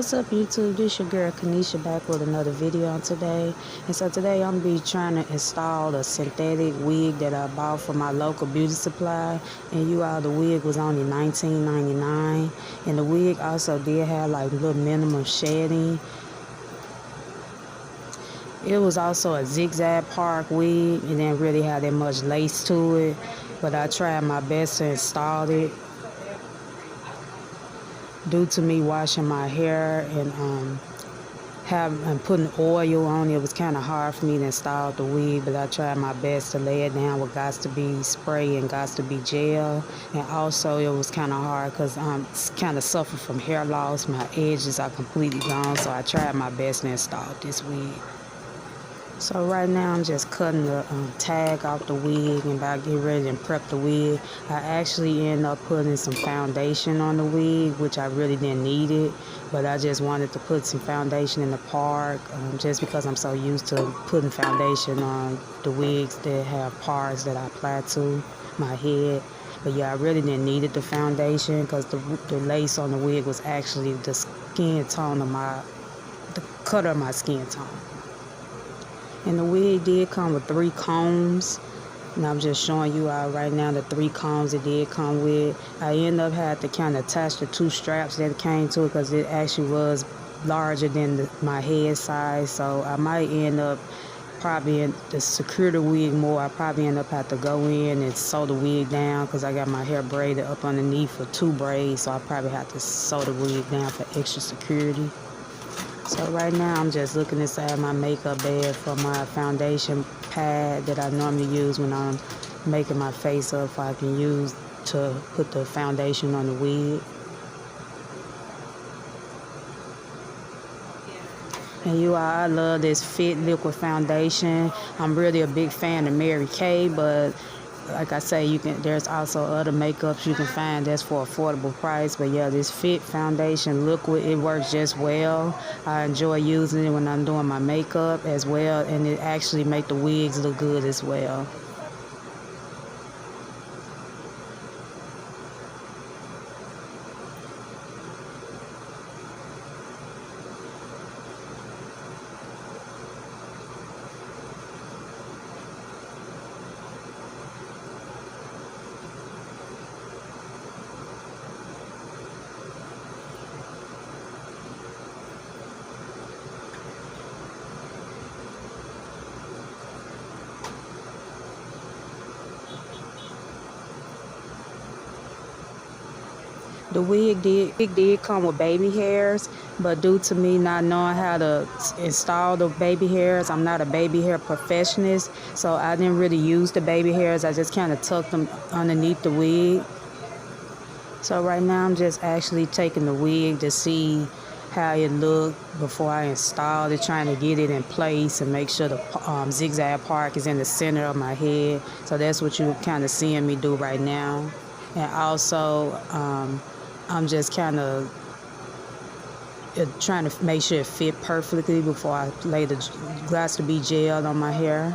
What's up, YouTube? This your girl Kanisha back with another video on today. And so today I'm gonna be trying to install a synthetic wig that I bought from my local beauty supply. And the wig was only $19.99. And the wig also did have like little minimum shedding. It was also a zigzag park wig. It didn't really have that much lace to it, but I tried my best to install it. Due to me washing my hair and putting oil on, it was kind of hard for me to install the wig, but I tried my best to lay it down with got to be spray and got to be gel. And also it was kind of hard because I'm kind of suffer from hair loss. My edges are completely gone, so I tried my best to install this wig. So right now I'm just cutting the tag off the wig and about to get ready and prep the wig. I actually end up putting some foundation on the wig, which I really didn't need it, but I just wanted to put some foundation in the park just because I'm so used to putting foundation on the wigs that have parts that I apply to my head. But yeah, I really didn't need the foundation because the lace on the wig was actually the skin tone of the color of my skin tone. And the wig did come with 3 combs. And I'm just showing you out right now the 3 combs it did come with. I ended up having to kind of attach the 2 straps that came to it because it actually was larger than my head size. So I might end up probably to secure the wig more. I probably end up have to go in and sew the wig down because I got my hair braided up underneath for 2 braids. So I probably have to sew the wig down for extra security. So right now I'm just looking inside my makeup bag for my foundation pad that I normally use when I'm making my face up, if I can use to put the foundation on the wig. And I love this Fit liquid foundation. I'm really a big fan of Mary Kay, but like I say, there's also other makeups you can find that's for affordable price. But yeah, this Fit foundation liquid, it works just well. I enjoy using it when I'm doing my makeup as well, and it actually make the wigs look good as well. The wig did come with baby hairs, but due to me not knowing how to install the baby hairs, I'm not a baby hair professionist, so I didn't really use the baby hairs. I just kind of tucked them underneath the wig. So right now I'm just actually taking the wig to see how it looked before I installed it, trying to get it in place and make sure the zigzag part is in the center of my head. So that's what you're kind of seeing me do right now. And also I'm just kind of trying to make sure it fit perfectly before I lay the glass to be gel on my hair.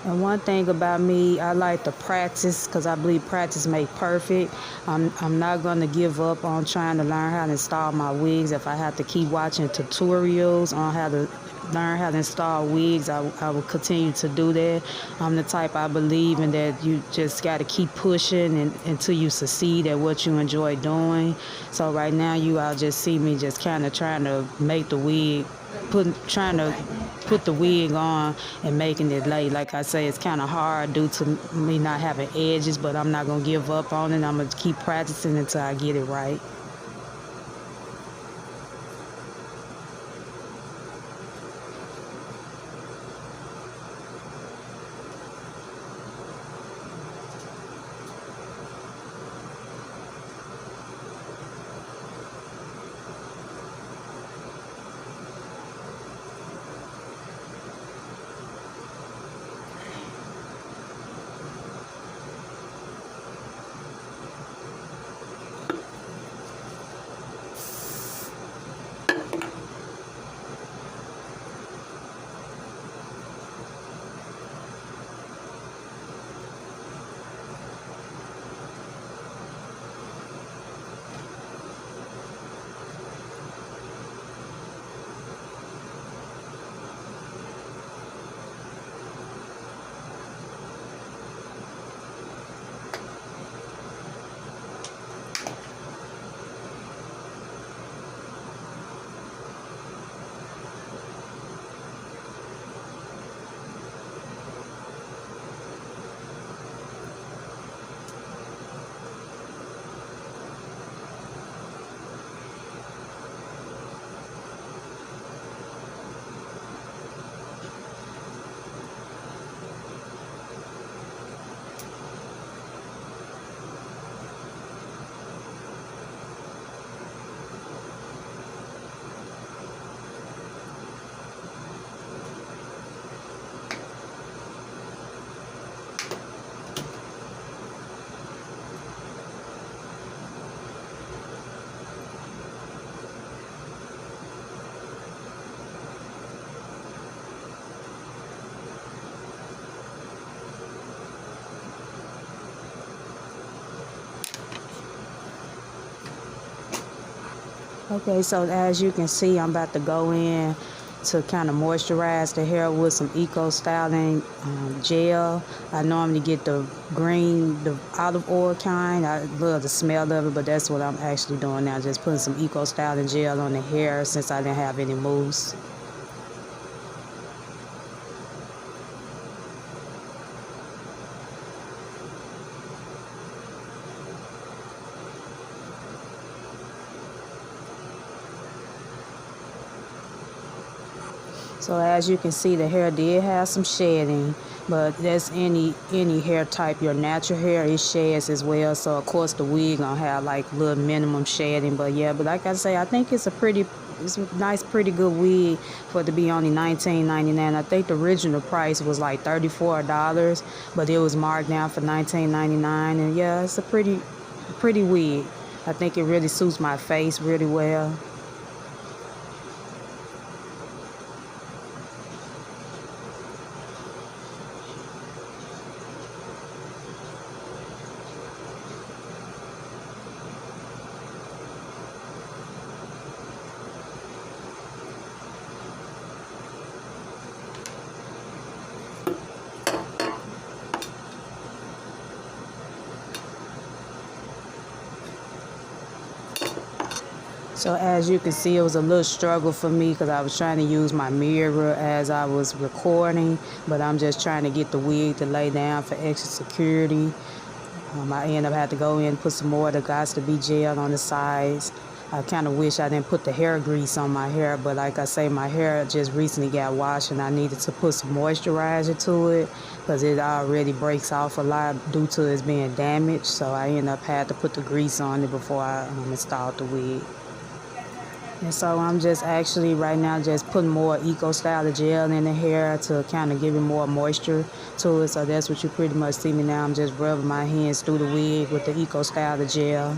And one thing about me, I like to practice because I believe practice makes perfect. I'm not going to give up on trying to learn how to install my wigs. If I have to keep watching tutorials on how to learn how to install wigs, I will continue to do that. I'm the type, I believe in that you just got to keep pushing until you succeed at what you enjoy doing. So right now I'll just see me just kind of trying to make the wig, trying to put the wig on and making it lay. Like I say, it's kind of hard due to me not having edges, but I'm not going to give up on it. I'm going to keep practicing until I get it right. Okay, so as you can see, I'm about to go in to kind of moisturize the hair with some Eco Styling gel. I normally get the green, the olive oil kind. I love the smell of it, but that's what I'm actually doing now, just putting some Eco Styling gel on the hair since I didn't have any mousse. So as you can see, the hair did have some shedding, but that's any hair type. Your natural hair, it sheds as well. So of course the wig gonna have like little minimum shedding. But yeah, but like I say, I think it's a nice, pretty good wig for it to be only $19.99. I think the original price was like $34, but it was marked down for $19.99. And yeah, it's a pretty wig. I think it really suits my face really well. So as you can see, it was a little struggle for me because I was trying to use my mirror as I was recording, but I'm just trying to get the wig to lay down for extra security. I ended up having to go in and put some more of the Gots to Be gel on the sides. I kind of wish I didn't put the hair grease on my hair, but like I say, my hair just recently got washed and I needed to put some moisturizer to it because it already breaks off a lot due to it being damaged. So I ended up having to put the grease on it before I installed the wig. And so I'm just actually right now just putting more Eco Styler gel in the hair to kind of give it more moisture to it. So that's what you pretty much see me now. I'm just rubbing my hands through the wig with the Eco Styler gel.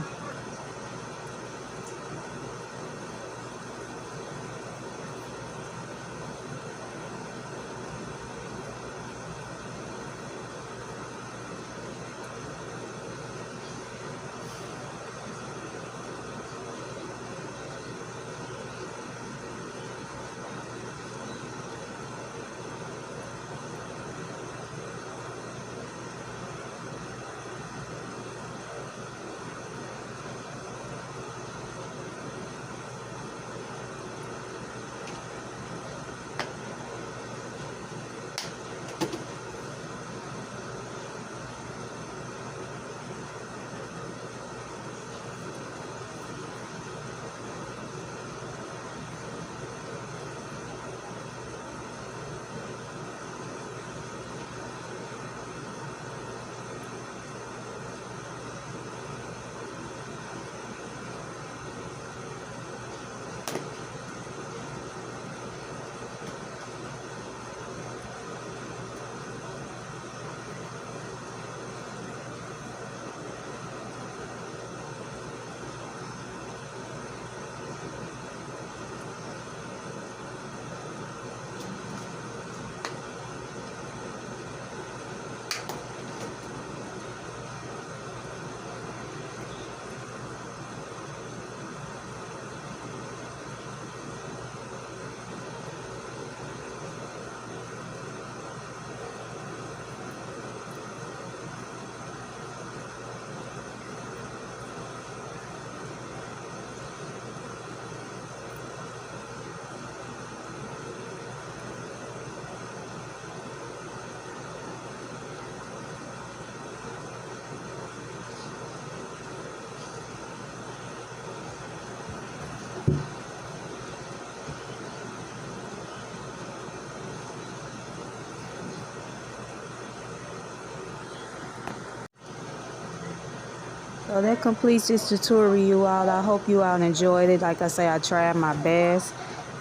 So that completes this tutorial, you all. I hope you all enjoyed it. Like I say, I tried my best.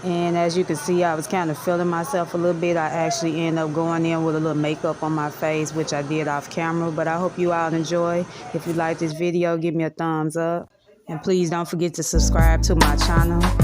And as you can see, I was kind of feeling myself a little bit. I actually ended up going in with a little makeup on my face, which I did off camera. But I hope you all enjoy. If you like this video, give me a thumbs up. And please don't forget to subscribe to my channel.